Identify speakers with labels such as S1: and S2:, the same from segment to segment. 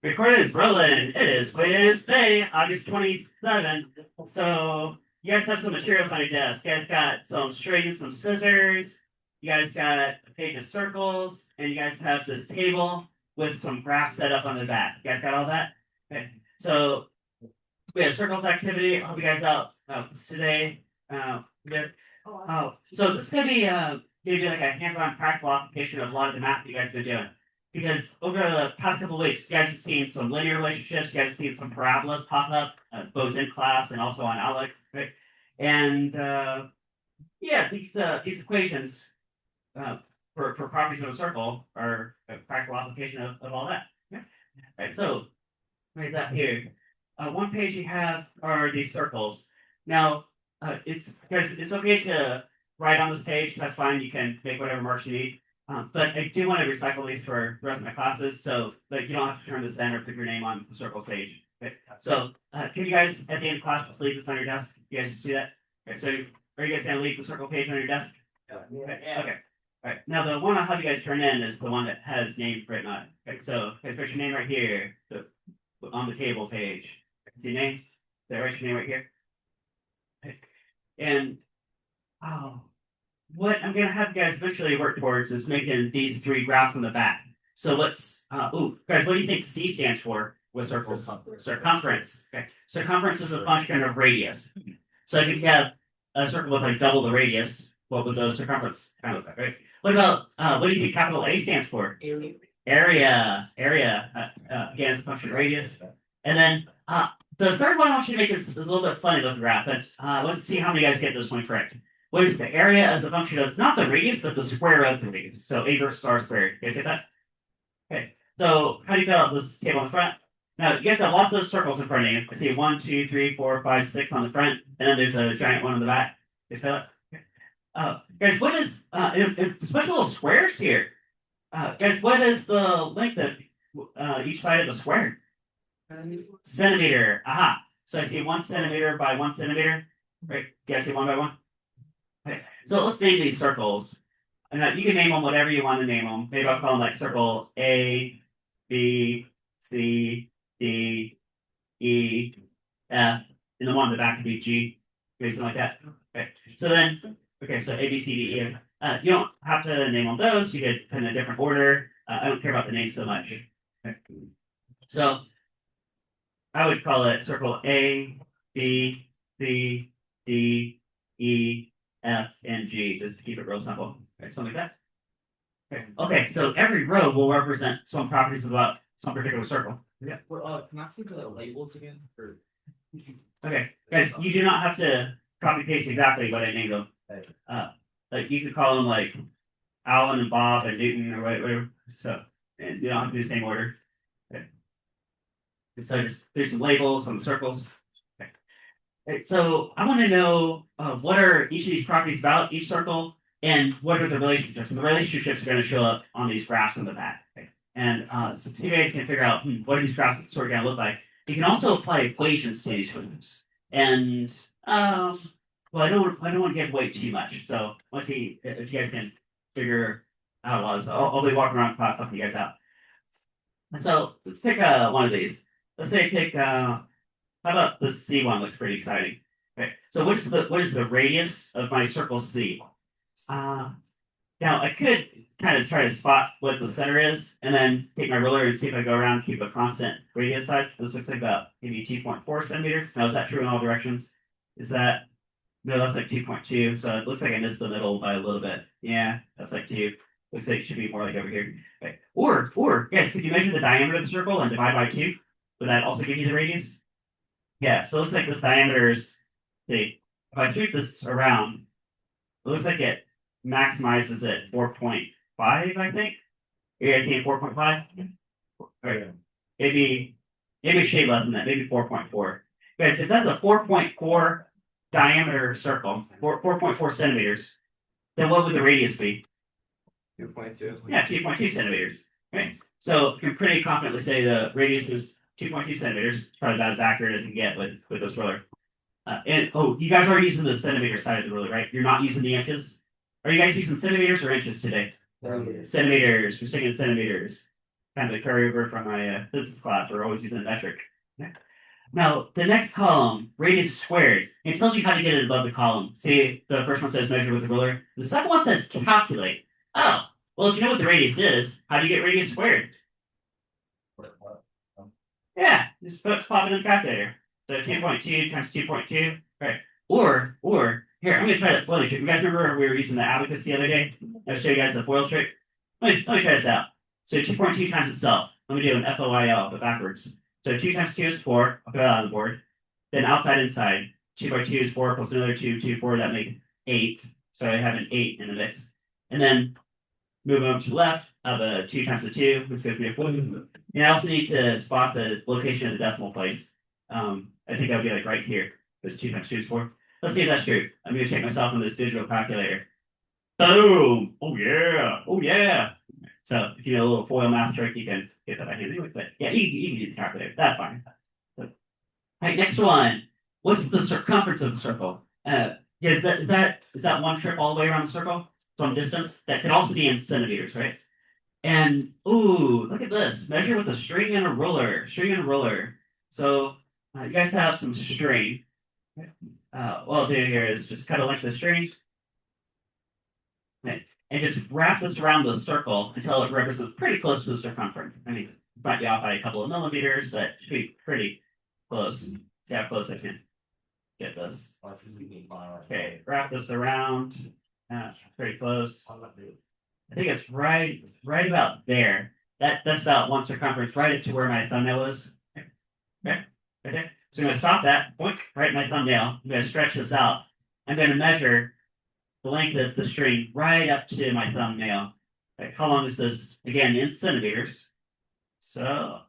S1: Recording is rolling. It is Wednesday, August 27th. So you guys have some materials on your desk. You guys got some strings, some scissors. You guys got a page of circles, and you guys have this table with some graphs set up on the back. You guys got all that? Okay. So we have circles activity. I'll help you guys out today. So this is gonna be maybe like a hands-on practical application of a lot of the math you guys have been doing. Because over the past couple of weeks, you guys have seen some linear relationships. You guys have seen some parabolas pop up, both in class and also on Alex, right? And yeah, these equations uh, for properties of a circle are a practical application of all that. Yeah. Right. So right that here. One page you have are these circles. Now, it's okay to write on this page. That's fine. You can make whatever marks you need. But I do want to recycle these for the rest of my classes, so like you don't have to turn this in or put your name on the circles page. Okay? So, can you guys at the end of class just leave this on your desk? You guys just do that. Okay. So, are you guys gonna leave the circle page on your desk? Okay. Okay. All right. Now, the one I'll have you guys turn in is the one that has name written on it. Okay. So, guys, put your name right here on the table page. See your name? Is that right? Your name right here? Okay. And oh, what I'm gonna have you guys eventually work towards is making these three graphs on the back. So let's guys, what do you think C stands for with circles? Circumference. Okay. Circumference is a function of radius. So if you have a circle with like double the radius, what would the circumference kind of look like, right? What about what do you think capital A stands for? Area. Again, it's a function of radius. And then the third one I want you to make is a little bit funny looking graph, but let's see how many guys get this one correct. What is the area as a function of, it's not the radius, but the square of the radius. So A versus R squared. You guys get that? Okay. So how do you fill out this table in the front? Now, you guys have lots of circles in front of you. I see 1, 2, 3, 4, 5, 6 on the front, and then there's a giant one on the back. You see that? Okay. Guys, what is, special little squares here. Guys, what is the length of each side of a square? Centimeter. Aha. So I see 1 centimeter by 1 centimeter. Right? Do you guys see 1 by 1? Okay. So let's name these circles. And you can name them whatever you want to name them. Maybe I'll call them like circle A, B, C, D, E, F, and the one on the back could be G, maybe something like that. Okay. So then, okay, so A, B, C, D, E. You don't have to name all those. You could put in a different order. I don't care about the names so much. Okay. So I would call it circle A, B, C, D, E, F, and G, just to keep it real simple. Okay, something like that. Okay, so every row will represent some properties about some particular circle. Yeah.
S2: Well, can I see the labels again? Or...
S1: Okay, guys, you do not have to copy paste exactly what I named them. Like you could call them like Alan and Bob and Newton or whatever. So, and you don't have to do the same order. Okay. And so just there's some labels on the circles. Okay. Okay, so I want to know what are each of these properties about each circle, and what are the relationships? And the relationships are going to show up on these graphs on the back. Okay. And so see if you guys can figure out what are these graphs sort of going to look like. You can also apply equations to these graphs. And well, I don't want to give away too much. So let's see if you guys can figure out a lot of this. I'll be walking around class helping you guys out. So let's pick one of these. Let's say pick how about the C one? Looks pretty exciting. Okay. So what is the radius of my circle C? Now I could kind of try to spot what the center is, and then take my ruler and see if I go around and keep a constant radius size. This looks like about maybe 2.4 centimeters. Now is that true in all directions? Is that no? That's like 2.2. So it looks like I missed the middle by a little bit. Yeah, that's like 2. Looks like it should be more like over here. Okay. Or yes, could you measure the diameter of the circle and divide by 2? Would that also give you the radius? Yeah. So it looks like this diameter is. See, if I keep this around, it looks like it maximizes at 4.5, I think. You guys see 4.5? Or maybe a shade less than that, maybe 4.4. Guys, if that's a 4.4 diameter circle, 4.4 centimeters, then what would the radius be?
S2: 2.2.
S1: Yeah, 2.2 centimeters. Okay. So you can pretty confidently say the radius is 2.2 centimeters. It's probably about as accurate as you can get with this ruler. And you guys are using the centimeter side of the ruler, right? You're not using the inches. Are you guys using centimeters or inches today? Centimeters. We're sticking in centimeters. kind of a carryover from my physics class. We're always using a metric. Yeah. Now, the next column, radius squared, it tells you how to get it above the column. See, the first one says measure with a ruler. The second one says calculate. Oh, well, if you know what the radius is, how do you get radius squared? Yeah, just pop it in the calculator. So 2.2 times 2.2, right? Or here, I'm gonna try that FOIL trick. You guys remember we were using the abacus the other day? I'll show you guys the FOIL trick. Let me try this out. So 2.2 times itself. Let me do an FOIL, but backwards. So 2 times 2 is 4. I'll put that on the board. Then outside, inside. 2 by 2 is 4 plus another 2, 2, 4. That makes 8. So I have an 8 in the mix. And then move over to the left. I have a 2 times a 2, which gives me a 4. And I also need to spot the location of the decimal place. I think I'll be like right here. Because 2 times 2 is 4. Let's see if that's true. I'm going to check myself on this digital calculator. Boom! Oh yeah! Oh yeah! So if you know a little FOIL math trick, you can get that by hand anyway. But yeah, you can use the calculator. That's fine. So, all right, next one. What's the circumference of the circle? Is that one trip all the way around the circle? Some distance? That could also be in centimeters, right? And ooh, look at this. Measure with a string and a ruler. String and a ruler. So you guys have some string. What I'll do here is just cut a length of string. And just wrap this around the circle until it represents pretty close to the circumference. I mean, it might be off by a couple of millimeters, but it should be pretty close. See how close I can get this. Okay, wrap this around. Pretty close. I think it's right about there. That's about one circumference, right up to where my thumbnail is. Okay. So I'm going to stop that. Boink, right in my thumbnail. I'm going to stretch this out. I'm going to measure the length of the string right up to my thumbnail. Like, how long is this? Again, in centimeters. So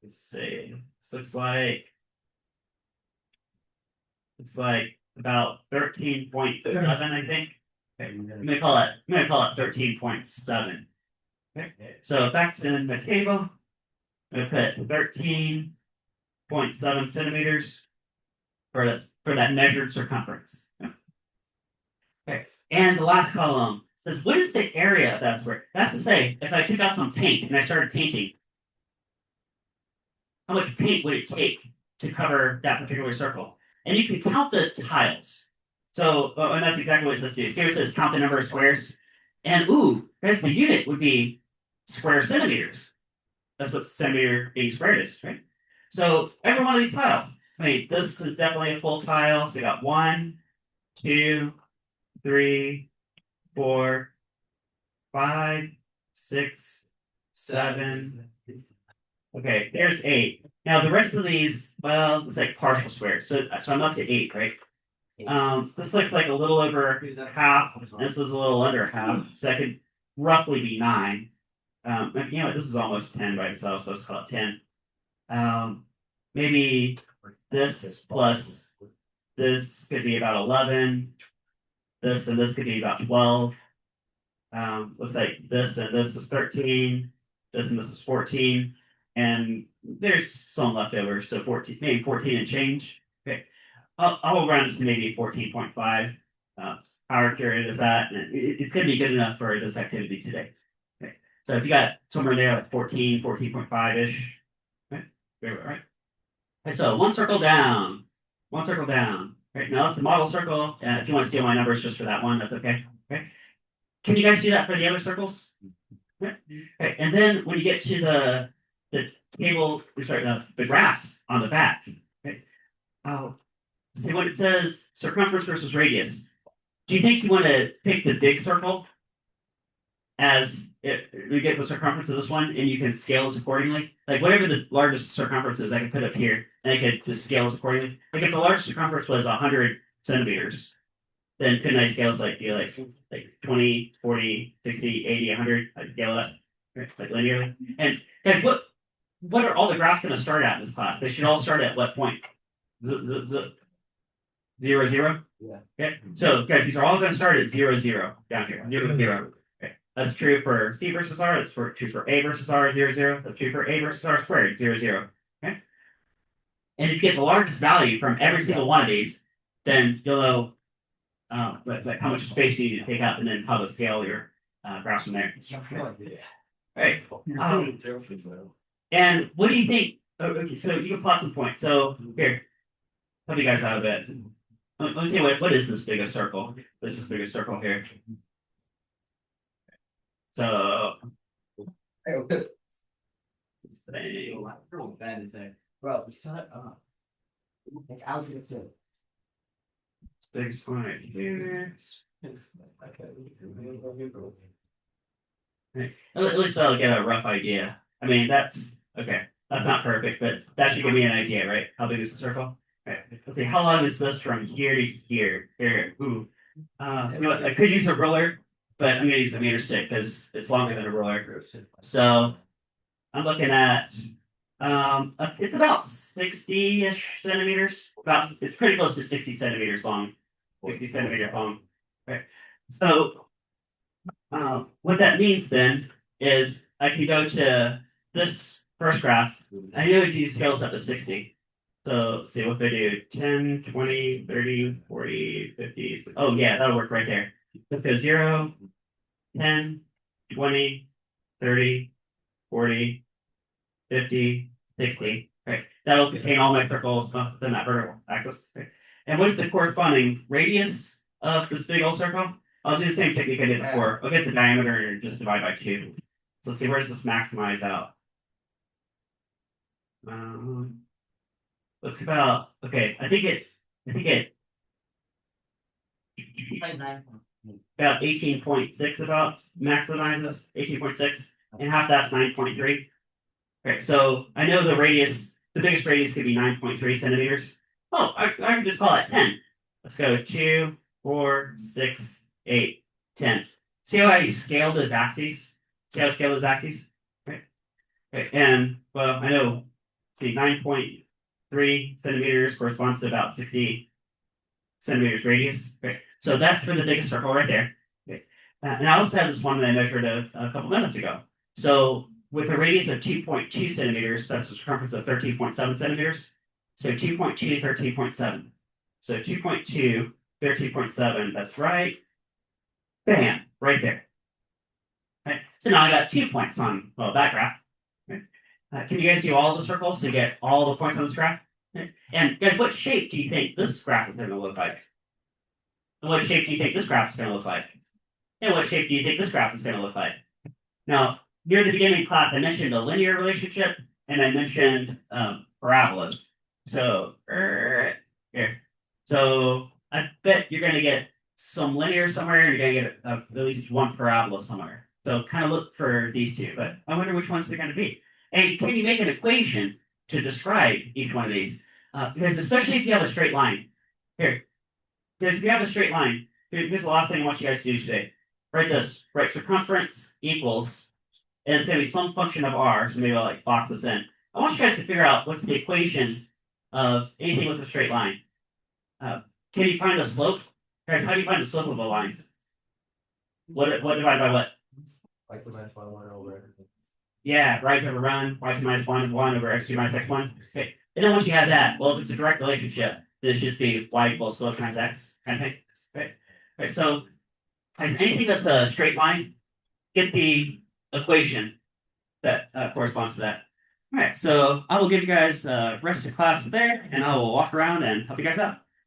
S1: let's see. This looks like about 13.7, I think. Okay, I'm gonna call it 13.7. Okay. So back to the table. I'm gonna put 13.7 centimeters for that measured circumference. Okay. And the last column says, what is the area of that square? That's to say, if I took out some paint and I started painting, how much paint would it take to cover that particular circle? And you can count the tiles. So, and that's exactly what it says to do. Here it says count the number of squares. And ooh, guys, the unit would be square centimeters. That's what centimeter being squared is, right? So every one of these tiles. I mean, this is definitely a full tile. So you got 1, 2, 3, 4, 5, 6, 7. Okay, there's 8. Now the rest of these, well, it's like partial squares. So I'm up to 8, right? This looks like a little over half. This is a little under half. So that could roughly be 9. You know what? This is almost 10 by itself, so let's call it 10. Maybe this plus this could be about 11. This and this could be about 12. Looks like this and this is 13. This and this is 14. And there's some left over, so 14, maybe 14 and change. Okay. I'll round it to maybe 14.5. How accurate is that? It's going to be good enough for this activity today. Okay. So if you got somewhere there like 14, 14.5-ish. Okay. Right. Okay, so one circle down. One circle down. Right, now that's the model circle. If you want to steal my numbers just for that one, that's okay. Okay. Can you guys do that for the other circles? Okay. Okay. And then when you get to the table, the graphs on the back. Okay. See when it says circumference versus radius. Do you think you want to pick the big circle as we get the circumference of this one, and you can scale this accordingly? Like whatever the largest circumference is, I can put up here, and I could just scale this accordingly. Like if the largest circumference was 100 centimeters, then couldn't I scale this like 20, 40, 60, 80, 100? I'd scale it up, right? Like linearly. And guys, what are all the graphs going to start at in this class? They should all start at what point? 0, 0? Yeah. Okay. So guys, these are all going to start at 0, 0 down here. 0, 0. Okay. That's true for C versus R. That's true for A versus R, 0, 0. That's true for A versus R squared, 0, 0. Okay. And if you get the largest value from every single one of these, then you'll know like how much space you need to take up, and then how to scale your graphs from there. Right. And what do you think? Okay, so you can plot some points. So here, help you guys out a bit. Let me see what is this biggest circle? This is biggest circle here. So this thing.
S2: Bro, shut up. It's algebra 2.
S1: Biggest one right here. Right. At least I'll get a rough idea. I mean, that's okay. That's not perfect, but that should give me an idea, right? How big is the circle? Right. Let's see. How long is this from here to here? Here. Ooh. You know what? I could use a ruler, but I'm gonna use a meter stick because it's longer than a ruler. So I'm looking at it's about 60-ish centimeters. About it's pretty close to 60 centimeters long. 60 centimeter long. Right. So what that means then is I can go to this first graph. I know it scales up to 60. So let's see what they do 10, 20, 30, 40, 50. Oh, yeah, that'll work right there. Let's go 0, 10, 20, 30, 40, 50, 60. Right. That'll contain all my circles within that vertical axis. Right. And what's the corresponding radius of this big old circle? I'll do the same technique I did before. I'll get the diameter and just divide by 2. So let's see, where does this maximize out? Looks about okay. I think it about 18.6 about maximizes 18.6, and half that's 9.3. Okay, so I know the radius, the biggest radius could be 9.3 centimeters. Oh, I can just call it 10. Let's go 2, 4, 6, 8, 10. See how I scale those axes? See how I scale those axes? Right. Okay. And well, I know, let's see, 9.3 centimeters corresponds to about 60 centimeters radius. Okay. So that's for the biggest circle right there. Okay. And I also have this one that I measured a couple minutes ago. So with a radius of 2.2 centimeters, that's a circumference of 13.7 centimeters. So 2.2, 13.7. So 2.2, 13.7, that's right. Bam, right there. Right. So now I got 2 points on, well, that graph. Right. Can you guys do all the circles to get all the points on this graph? Right. And guys, what shape do you think this graph is going to look like? And what shape do you think this graph is going to look like? And what shape do you think this graph is going to look like? Now, near the beginning of class, I mentioned a linear relationship, and I mentioned parabolas. So, here. So I bet you're going to get some linear somewhere, and you're going to get at least one parabola somewhere. So kind of look for these two, but I wonder which ones they're going to be. And can you make an equation to describe each one of these? Because especially if you have a straight line. Here, because if you have a straight line, here's the last thing I want you guys to do today. Write this. Write circumference equals, and it's going to be some function of r, so maybe I'll like box this in. I want you guys to figure out what's the equation of anything with a straight line. Can you find the slope? Guys, how do you find the slope of a line? What divided by what?
S2: Like the minus 1 over.
S1: Yeah, rise over run, y2 minus 1 over x2 minus x1. Okay. And then once you have that, well, if it's a direct relationship, this just be y equals slope times x kind of thing. Okay. Right. So as anything that's a straight line, get the equation that corresponds to that. All right, so I will give you guys rest of class there, and I will walk around and help you guys out.